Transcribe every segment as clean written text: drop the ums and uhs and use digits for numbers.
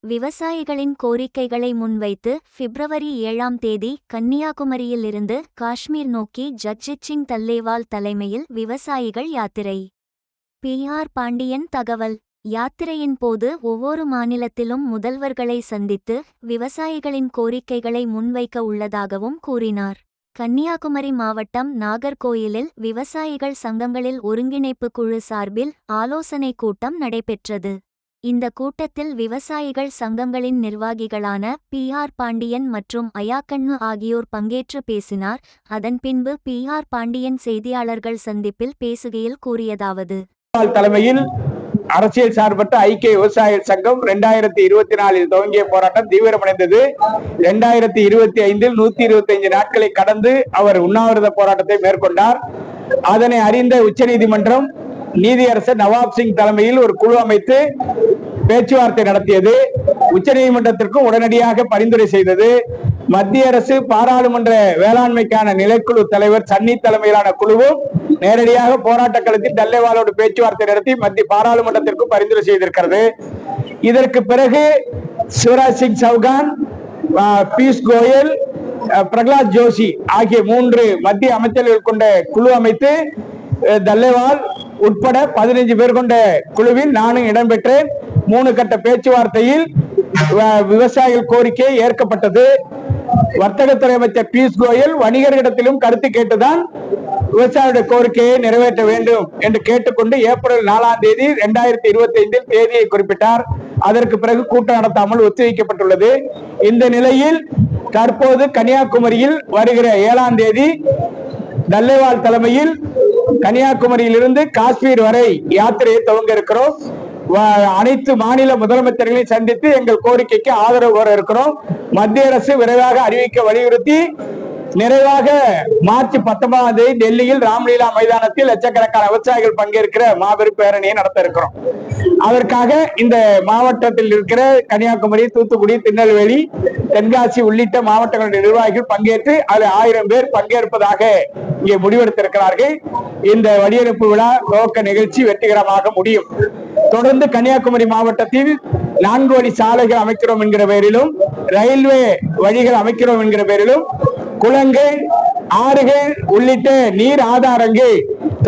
விவசாயிகளின் கோரிக்கைகளை முன்வைத்து பிப்ரவரி 7ஆம் தேதி கன்னியாகுமரியில் இருந்து காஷ்மீர் நோக்கி ஜக்ஜித் சிங் தல்லேவால் தலைமையில் விவசாயிகள் யாத்திரை. பி.ஆர். பாண்டியன் தகவல். யாத்திரையின் போது ஒவ்வொரு மாநிலத்திலும் முதல்வர்களை சந்தித்து விவசாயிகளின் கோரிக்கைகளை முன்வைக்க உள்ளதாகவும் கூறினார். கன்னியாகுமரி மாவட்டம் நாகர்கோயிலில் விவசாயிகள் சங்கங்களில் ஒருங்கிணைப்பு குழு சார்பில் ஆலோசனை கூட்டம் நடைபெற்றது. இந்த கூட்டத்தில் விவசாயிகள் சங்கங்களின் நிர்வாகிகளான பி.ஆர். பாண்டியன் மற்றும் அயாக்கண்ணு ஆகியோர் பங்கேற்று பேசினார். அதன் பின்பு பி.ஆர். பாண்டியன் செய்தியாளர்கள் சந்திப்பில் பேசுகையில் கூறியதாவது: தலைமையில் அரசியல் சார்பற்ற ஐக்கிய விவசாயிகள் சங்கம் 2024 துவங்கிய போராட்டம் தீவிரமடைந்தது. 2025 125 நாட்களை கடந்து அவர் உண்ணாவிரத போராட்டத்தை மேற்கொண்டார். அதனை அறிந்த உச்சநீதிமன்றம் நீதியரசர் நவாப் சிங் தலைமையில் ஒரு குழு அமைத்து பேச்சுவார்த்தை நடத்தியது. உச்சநீதிமன்றத்திற்கும் உடனடியாக பரிந்துரை செய்தது. மத்திய அரசு பாராளுமன்ற வேளாண்மைக்கான நிலைக்குழு தலைவர் சன்னி தலைமையிலான குழுவும் நேரடியாக போராட்ட களத்தில் தல்லேவாலோடு பேச்சுவார்த்தை நடத்தி மத்திய பாராளுமன்றத்திற்கும் பரிந்துரை செய்திருக்கிறது. இதற்கு பிறகு சிவராஜ் சிங் சௌகான், பியூஷ் கோயல், பிரகலாத் ஜோஷி ஆகிய 3 மத்திய அமைச்சர்கள் கொண்ட குழு அமைத்து தல்லேவால் உட்பட 15 பேர் கொண்ட குழுவில் நானும் இடம்பெற்றேன். 3 கட்ட பேச்சுவார்த்தையில் விவசாயிகள் கோரிக்கை ஏற்கப்பட்டது. வர்த்தகத்துறை அமைச்சர் பியூஷ் கோயல் வணிகர்களிடத்திலும் கருத்து கேட்டுதான் விவசாயிகளுடைய கோரிக்கையை நிறைவேற்ற வேண்டும் என்று கேட்டுக்கொண்டு ஏப்ரல் 4ஆம் தேதி 2025 தேதியை குறிப்பிட்டார். அதற்கு பிறகு கூட்டம் நடத்தாமல் ஒத்திவைக்கப்பட்டுள்ளது. இந்த நிலையில் தற்போது கன்னியாகுமரியில் வருகிற 7ஆம் தேதி தல்லேவால் தலைமையில் கன்னியாகுமரியில் இருந்து காஷ்மீர் வரை யாத்திரையை துவங்க இருக்கிறோம். அனைத்து மாநில முதலமைச்சர்களையும் சந்தித்து எங்கள் கோரிக்கைக்கு ஆதரவு கோர இருக்கிறோம். மத்திய அரசு விரைவாக அறிவிக்க வலியுறுத்தி நிறைவாக மார்ச் 19ஆம் தேதி டெல்லியில் ராம்லீலா மைதானத்தில் லட்சக்கணக்கான விவசாயிகள் பங்கேற்கிற மாபெரும் பேரணியை நடத்த இருக்கிறோம். அதற்காக இந்த மாவட்டத்தில் இருக்கிற கன்னியாகுமரி, தூத்துக்குடி, திருநெல்வேலி, தென்காசி உள்ளிட்ட மாவட்டங்களுடைய நிர்வாகிகள் பங்கேற்று அதில் 1000 பேர் பங்கேற்பதாக இங்கே முடிவெடுத்திருக்கிறார்கள். இந்த வடிவமைப்பு விழா துவக்க நிகழ்ச்சி வெற்றிகரமாக முடியும். தொடர்ந்து கன்னியாகுமரி மாவட்டத்தில் 4 வழி சாலைகள் அமைக்கிறோம் என்கிற பெயரிலும், ரயில்வே வழிகள் அமைக்கிறோம் என்கிற பெயரிலும், குளங்கள், ஆறுகள் உள்ளிட்ட நீர் ஆதாரங்கள்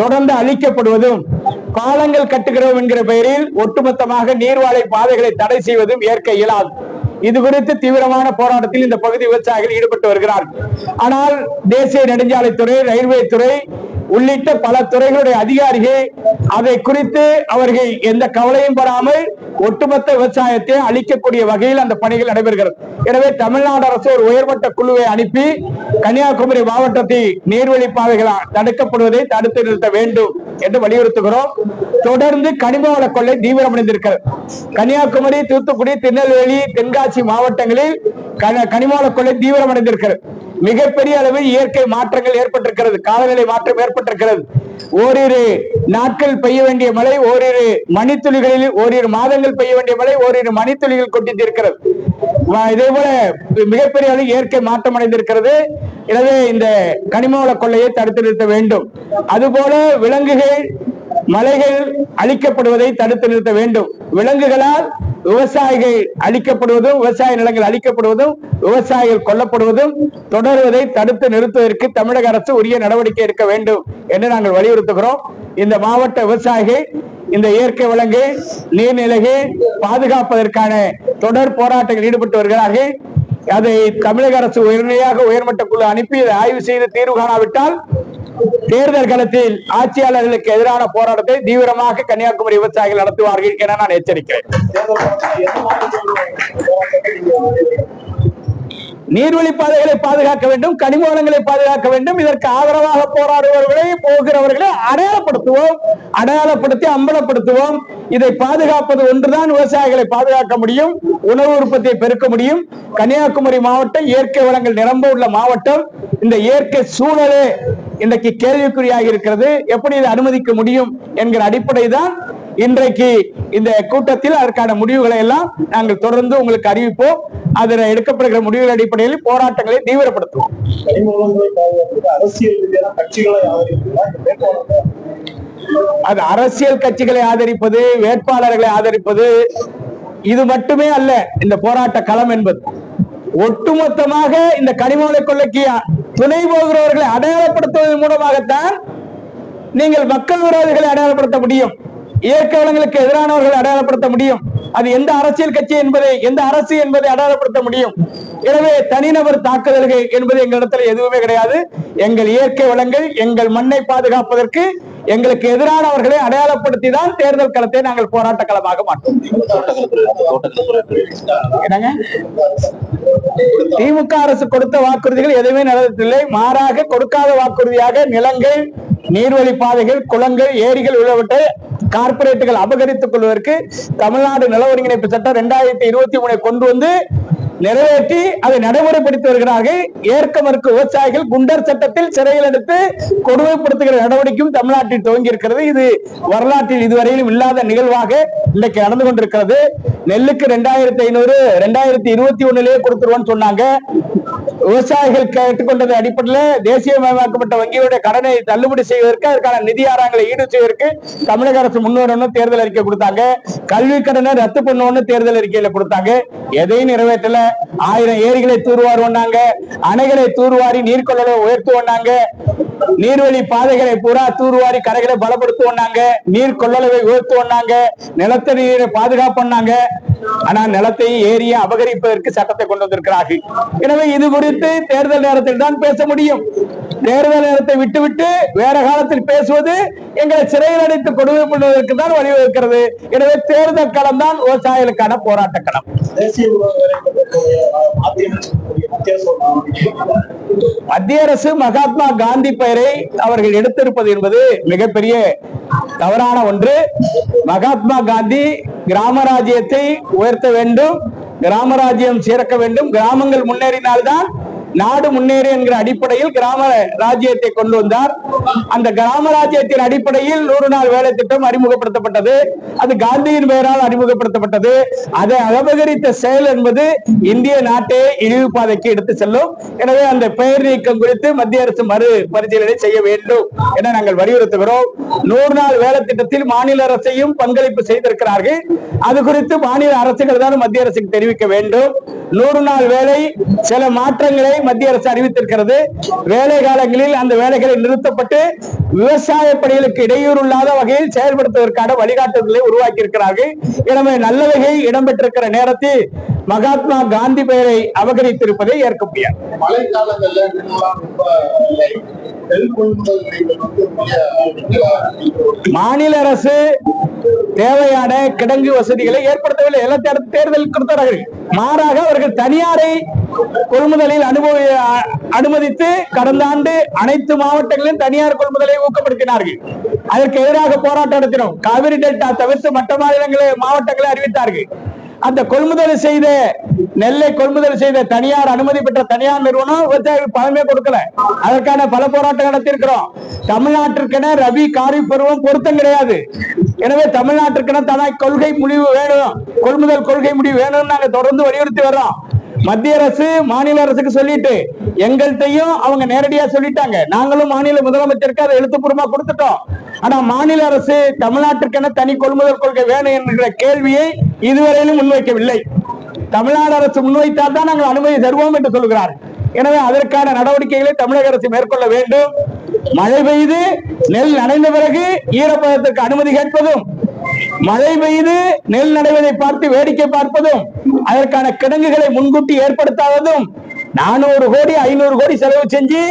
தொடர்ந்து அழிக்கப்படுவதும், பாலங்கள் கட்டுகிறோம் என்கிற பெயரில் ஒட்டுமொத்தமாக நீர்வாழை பாதைகளை தடை செய்வதும் ஏற்க இயலாது. இது குறித்து தீவிரமான போராட்டத்தில் இந்த பகுதி விவசாயிகள் ஈடுபட்டு வருகிறார்கள். ஆனால் தேசிய நெடுஞ்சாலைத்துறை, ரயில்வே துறை உள்ளிட்ட பல துறைகளுடைய அதிகாரிகள் அதை குறித்து அவர்கள் எந்த கவலையும் பெறாமல் ஒட்டுமொத்த விவசாயத்தை அழிக்கக்கூடிய வகையில் அந்த பணிகள் நடைபெறுகிறது. எனவே தமிழ்நாடு அரசு ஒரு உயர்மட்ட குழுவை அனுப்பி கன்னியாகுமரி மாவட்டத்தில் நீர்வழி பாதைகள் தடுக்கப்படுவதை தடுத்து நிறுத்த வேண்டும் என்று வலியுறுத்துகிறோம். தொடர்ந்து கனிம வள கொள்ளை தீவிரமடைந்திருக்கிறது. கன்னியாகுமரி, தூத்துக்குடி, திருநெல்வேலி, தென்காசி மாவட்டங்களில் கனிம வள கொள்ளை தீவிரமடைந்திருக்கிறது. மிகப்பெரிய அளவில் இயற்கை மாற்றங்கள் ஏற்பட்டிருக்கிறது. காலநிலை மாற்றம் ஏற்பட்டிருக்கிறது. ஓரிரு நாட்கள் பெய்ய வேண்டிய மழை ஓரிரு மணித்துளிகளில், ஓரிரு மாதங்கள் பெய்ய வேண்டிய மழை ஓரிரு மணித்துளிகள் கொட்டித்திருக்கிறது. இதே போல மிகப்பெரிய அளவில் இயற்கை மாற்றம் அடைந்திருக்கிறது. எனவே இந்த கனிம வள கொள்ளையை தடுத்து நிறுத்த வேண்டும். அதுபோல விலங்குகள், மலைகள் அழிக்கப்படுவதை தடுத்து நிறுத்த வேண்டும். விலங்குகளால் விவசாயிகள் அழிக்கப்படுவதும், விவசாய நிலங்கள் அழிக்கப்படுவதும், விவசாயிகள் கொல்லப்படுவதும் தொடர்வதை தடுத்து நிறுத்துவதற்கு தமிழக அரசு உரிய நடவடிக்கை எடுக்க வேண்டும் என்று நாங்கள் வலியுறுத்துகிறோம். இந்த மாவட்ட விவசாயிகள் இந்த இயற்கை வளங்கள், நீர்நிலைகள் பாதுகாப்பதற்கான தொடர் போராட்டங்கள் ஈடுபட்டு வருகிறார்கள். அதை தமிழக அரசு உடனடியாக உயர்மட்ட குழு அனுப்பி அதை ஆய்வு செய்து தீர்வு காணாவிட்டால் தேர்தல் களத்தில் ஆட்சியாளர்களுக்கு எதிரான போராட்டத்தை தீவிரமாக கன்னியாகுமரி விவசாயிகள் நடத்துவார்கள் என நான் எச்சரிக்கிறேன். நீர்வழி பாதைகளை பாதுகாக்க வேண்டும், கனிம வளங்களை பாதுகாக்க வேண்டும். இதற்கு ஆதரவாக போராடுபவர்களை, போகிறவர்களை அடையாளப்படுத்தி அம்பலப்படுத்துவோம். இதை பாதுகாப்பது ஒன்றுதான் விவசாயிகளை பாதுகாக்க முடியும், உணவு உற்பத்தியை பெருக்க முடியும். கன்னியாகுமரி மாவட்டம் இயற்கை வளங்கள் நிரம்ப உள்ள மாவட்டம். இந்த இயற்கை சூழலே இன்றைக்கு கேள்விக்குறியாக இருக்கிறது. எப்படி இதை அனுமதிக்க முடியும் என்கிற அடிப்படை தான் இன்றைக்கு இந்த கூட்டத்தில் அதற்கான முடிவுகளை எல்லாம் நாங்கள் தொடர்ந்து உங்களுக்கு அறிவிப்போம். அதில் எடுக்கப்படுகிற முடிவுகள் அடிப்படையில் போராட்டங்களை தீவிரப்படுத்துவோம். அது அரசியல் கட்சிகளை ஆதரிப்பது, வேட்பாளர்களை ஆதரிப்பது, இது மட்டுமே அல்ல இந்த போராட்ட களம் என்பது. ஒட்டுமொத்தமாக இந்த கனிமவள கொள்ளைக்கு துணை போகிறவர்களை அடையாளப்படுத்துவதன் மூலமாகத்தான் நீங்கள் மக்கள் விரோதிகளை அடையாளப்படுத்த முடியும், இயற்கை வளங்களுக்கு எதிரானவர்களை அடையாளப்படுத்த முடியும், அது எந்த அரசியல் கட்சி என்பதை, எந்த அரசு என்பதை அடையாளப்படுத்த முடியும். எனவே தனிநபர் தாக்குதல்கள் என்பது எங்களிடத்தில் எதுவுமே கிடையாது. எங்கள் இயற்கை வளங்கள், எங்கள் மண்ணை பாதுகாப்பதற்கு எங்களுக்கு எதிரானவர்களை அடையாளப்படுத்தி தான் தேர்தல் களத்தை நாங்கள் போராட்ட களமாக மாற்றோம். திமுக அரசு கொடுத்த வாக்குறுதிகள் எதுவுமே நடந்ததில்லை. மாறாக கொடுக்காத வாக்குறுதியாக நிலங்கள், நீர்வழி பாதைகள், குளங்கள், ஏரிகள் உள்ளவற்றை கார்பரேட்டுகள் அபகரித்துக் கொள்வதற்கு தமிழ்நாடு நில ஒருங்கிணைப்பு சட்டம் 2023 கொண்டு வந்து நிறைவேற்றி அதை நடைமுறைப்படுத்தி வருகிறார்கள். ஏற்க மறுக்கும் விவசாயிகள் குண்டர் சட்டத்தில் சிறையில் எடுத்து கொடுமைப்படுத்துகிற நடவடிக்கையும் தமிழ்நாட்டில் துவங்கி இருக்கிறது. இது வரலாற்றில் இதுவரையிலும் இல்லாத நிகழ்வாக இன்றைக்கு நடந்து கொண்டிருக்கிறது. நெல்லுக்கு 2500 2021 கொடுத்துருவோம்னு சொன்னாங்க. விவசாயிகள் கேட்டுக்கொண்டது அடிப்படையில் தேசியமயமாக்கப்பட்ட வங்கியுடைய கடனை தள்ளுபடி செய்வதற்கு, அதற்கான நிதி ஆதாரங்களை ஈடு செய்வதற்கு தமிழக அரசு முன்வரணும் தேர்தல் அறிக்கை கொடுத்தாங்க. கல்வி கடனை ரத்து பண்ணணும்னு தேர்தல் அறிக்கையில கொடுத்தாங்க. எதையும் நிறைவேற்றல. 1000 ஏரிகளை தூர்வாருவாங்க, அணைகளை தூர்வாரி நீர்கொள்ளலை உயர்த்துவாங்க, நீர்வழி பாதைகளை பூரா தூர்வாரி கரைகளை பலப்படுத்துவாங்க, நீர் கொள்ளளவை உயர்த்துவாங்க, நிலத்தடி நீரை பாதுகாப்பாங்க. ஆனா நிலத்தை ஏரியை அபகரிப்பதற்கு சட்டத்தை கொண்டு வந்திருக்கிறார்கள். எனவே இது குறித்து தேர்தல் நேரத்தில் தான் பேச முடியும். தேர்தல் நேரத்தை விட்டுவிட்டு வேற காலத்தில் பேசுவது எங்களை சிறையில் அடைத்து கொடுமை பண்ணுவதற்கு தான் வழிவகுக்கிறது. எனவே தேர்தல் களம் தான் விவசாயிகளுக்கான போராட்ட களம். மத்திய அரசு மகாத்மா காந்தி பெயரை அவர்கள் எடுத்திருப்பது என்பது மிகப்பெரிய தவறான ஒன்று. மகாத்மா காந்தி கிராமராஜ்யத்தை உயர்த்த வேண்டும், கிராமராஜ்யம் சீரக்க வேண்டும், கிராமங்கள் முன்னேறினால்தான் நாடு முன்னேறி என்கிற அடிப்படையில் கிராம ராஜ்யத்தை கொண்டு வந்தார். அந்த கிராம ராஜ்யத்தின் அடிப்படையில் 100 நாள் வேலை திட்டம் அறிமுகப்படுத்தப்பட்டது. அது காந்தியின் பெயரால் அறிமுகப்படுத்தப்பட்டது. அதை அபகரித்த செயல் என்பது இந்திய நாட்டை இழிவு பாதைக்கு எடுத்து செல்லும். எனவே அந்த பெயர் நீக்கம் குறித்து மத்திய அரசு மறு பரிசீலனை செய்ய வேண்டும் என நாங்கள் வலியுறுத்துகிறோம். 100 நாள் வேலை திட்டத்தில் மாநில அரசையும் பங்களிப்பு செய்திருக்கிறார்கள். அது குறித்து மாநில அரசுகள் தான் மத்திய அரசுக்கு தெரிவிக்க வேண்டும். 100 நாள் வேலை சில மாற்றங்களை மத்திய அரசு அறிவித்திருக்கிறது. வேலை காலங்களில் அந்த வேலைகளை நிறுத்தப்பட்டு விவசாய பணிகளுக்கு இடையூறு இல்லாத வகையில் செயல்படுத்துவதற்கான வழிகாட்டுதலை உருவாக்கி இருக்கிறார்கள். எனவே நல்ல வகை இடம்பெற்றிருக்கிற நேரத்தில் மகாத்மா காந்தி பெயரை அபகரித்திருப்பதை ஏற்க முடியாது. மாநில அரசு தேவையான கிடங்கு வசதிகளை ஏற்படுத்தவில்லை. எல்லாத்தையும் தேர்தல் கொடுத்தார்கள். மாறாக அவர்கள் தனியாரை கொள்முதலில் அனுமதித்து கடந்த ஆண்டு அனைத்து மாவட்டங்களிலும் தனியார் கொள்முதலை ஊக்கப்படுத்தினார்கள். அதற்கு எதிராக போராட்டம் நடத்தினோம். காவிரி டெல்டா தவிர்த்து மற்ற மாவட்டங்களை அறிவித்தார்கள். அந்த கொள்முதல் செய்த நெல்லை கொள்முதல் செய்த தனியார் அனுமதி பெற்ற தனியார் நிறுவனம் விவசாயிகள் பலமே கொடுக்கல. அதற்கான பல போராட்டம் நடத்தியிருக்கிறோம். தமிழ்நாட்டிற்கென ரபி காரிஃப் பருவம் பொருத்தம் கிடையாது. எனவே தமிழ்நாட்டிற்கென தனக்கு கொள்கை முடிவு வேணும், கொள்முதல் கொள்கை முடிவு வேணும்னு நாங்க தொடர்ந்து வலியுறுத்தி வர்றோம். மத்திய அரசு மாநில அரசுக்கு சொல்லிட்டு எங்கள்கிட்டையும் அவங்க நேரடியா சொல்லிட்டாங்க. நாங்களும் மாநில முதலமைச்சருக்கு அதை எழுத்துப்பூர்வமா கொடுத்துட்டோம். ஆனா மாநில அரசு தமிழ்நாட்டிற்கென தனி கொள்முதல் கொள்கை வேணும் என்கிற கேள்வியை இதுவரையிலும் முன்வைக்கவில்லை. தமிழ்நாடு அரசு முன்வைத்தால் தான் நாங்கள் அனுமதி தருவோம் என்று சொல்கிறார். எனவே அதற்கான நடவடிக்கைகளை தமிழக அரசு மேற்கொள்ள வேண்டும். மழை பெய்து நெல் நனைந்த பிறகு ஈரப்பதத்திற்கு அனுமதி கேட்பதும், மழை பெய்து நெல் நடைவதை பார்த்து வேடிக்கை பார்ப்பதும், அதற்கான கிடங்குகளை முன்கூட்டி ஏற்படுத்தாததும், 400 கோடி 500 கோடி செலவு செஞ்சு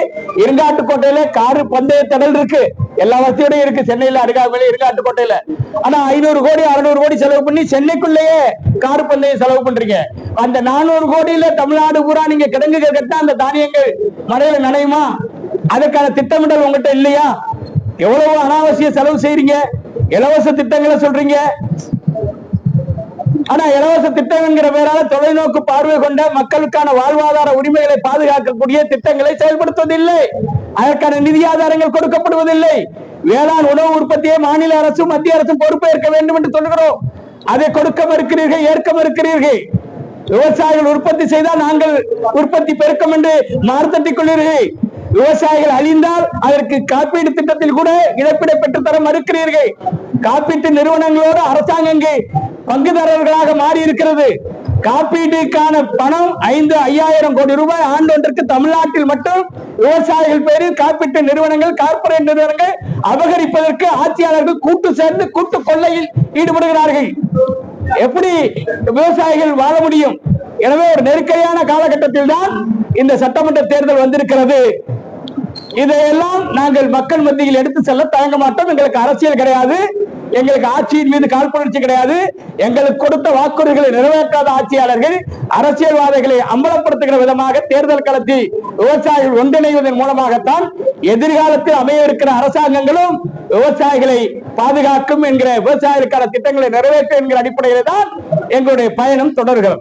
இருங்காட்டுக்கோட்டையில காரு பந்தய திடல் இருக்கு, எல்லா வசதியோட இருக்கு. சென்னையில அருகாமையில இருங்காட்டுக்கோட்டையில. ஆனா 500 கோடி 600 கோடி செலவு பண்ணி சென்னைக்குள்ளேயே காரு பந்தயம் செலவு பண்றீங்க. அந்த 400 கோடியில தமிழ்நாடு பூரா நீங்க கிடங்குகள் கட்ட அந்த தானியங்கள் மழையில நனையுமா? அதற்கான திட்டமிடல் உங்ககிட்ட இல்லையா? எவ்வளவு அனாவசிய செலவு செய்றீங்க? இலவச திட்டங்களை சொல்றீங்க. ஆனா இலவச திட்டம் என்கிற பேரால தொலைநோக்கு பார்வை கொண்ட மக்களுக்கான வாழ்வாதார உரிமைகளை பாதுகாக்கக்கூடிய திட்டங்களை செயல்படுத்துவதில்லை. அதற்கான நிதி ஆதாரங்கள் கொடுக்கப்படுவதில்லை. வேளாண் உணவு உற்பத்தியை மாநில அரசும் மத்திய அரசும் பொறுப்பேற்க வேண்டும் என்று சொல்லுகிறோம். அதை கொடுக்க மறுக்கிறீர்கள், ஏற்க மறுக்கிறீர்கள். விவசாயிகள் உற்பத்தி செய்தால் நாங்கள் உற்பத்தி பெருக்கம் என்று மார்த்தட்டிக் கொள்கிறீர்கள். விவசாயிகள் அழிந்தால் அதற்கு காப்பீடு திட்டத்தில் கூட இழப்பீடை பெற்றுத்தர மறுக்கிறீர்கள். காப்பீட்டு நிறுவனங்களோடு அரசாங்கம் பங்குதாரர்களாக மாறி இருக்கிறது. காப்பீட்டுக்கான பணம் 5,000 கோடி ரூபாய் ஆண்டொன்றுக்கு தமிழ்நாட்டில் மட்டும் விவசாயிகள் பேரில் காப்பீட்டு நிறுவனங்கள், கார்ப்பரேட் நிறுவனங்கள் அபகரிப்பதற்கு ஆட்சியாளர்கள் கூட்டு சேர்ந்து கூட்டு கொள்ளையில் ஈடுபடுகிறார்கள். எப்படி விவசாயிகள் வாழ முடியும்? எனவே ஒரு நெருக்கடியான காலகட்டத்தில் தான் இந்த சட்டமன்ற தேர்தல் வந்திருக்கிறது. இதையெல்லாம் நாங்கள் மக்கள் மத்தியில் எடுத்து செல்ல தயங்க மாட்டோம். எங்களுக்கு அரசியல் கிடையாது, எங்களுக்கு ஆட்சியின் மீது காழ்ப்புணர்ச்சி கிடையாது. எங்களுக்கு கொடுத்த வாக்குறுதிகளை நிறைவேற்றாத ஆட்சியாளர்கள் அரசியல்வாதிகளை அம்பலப்படுத்துகிற விதமாக தேர்தல் களத்தில் விவசாயிகள் ஒன்றிணைவதன் மூலமாகத்தான் எதிர்காலத்தில் அமைய இருக்கிற அரசாங்கங்களும் விவசாயிகளை பாதுகாக்கும் என்கிற, விவசாயிகளுக்கான திட்டங்களை நிறைவேற்றும் என்கிற அடிப்படையில் தான் எங்களுடைய பயணம் தொடர்கிறது.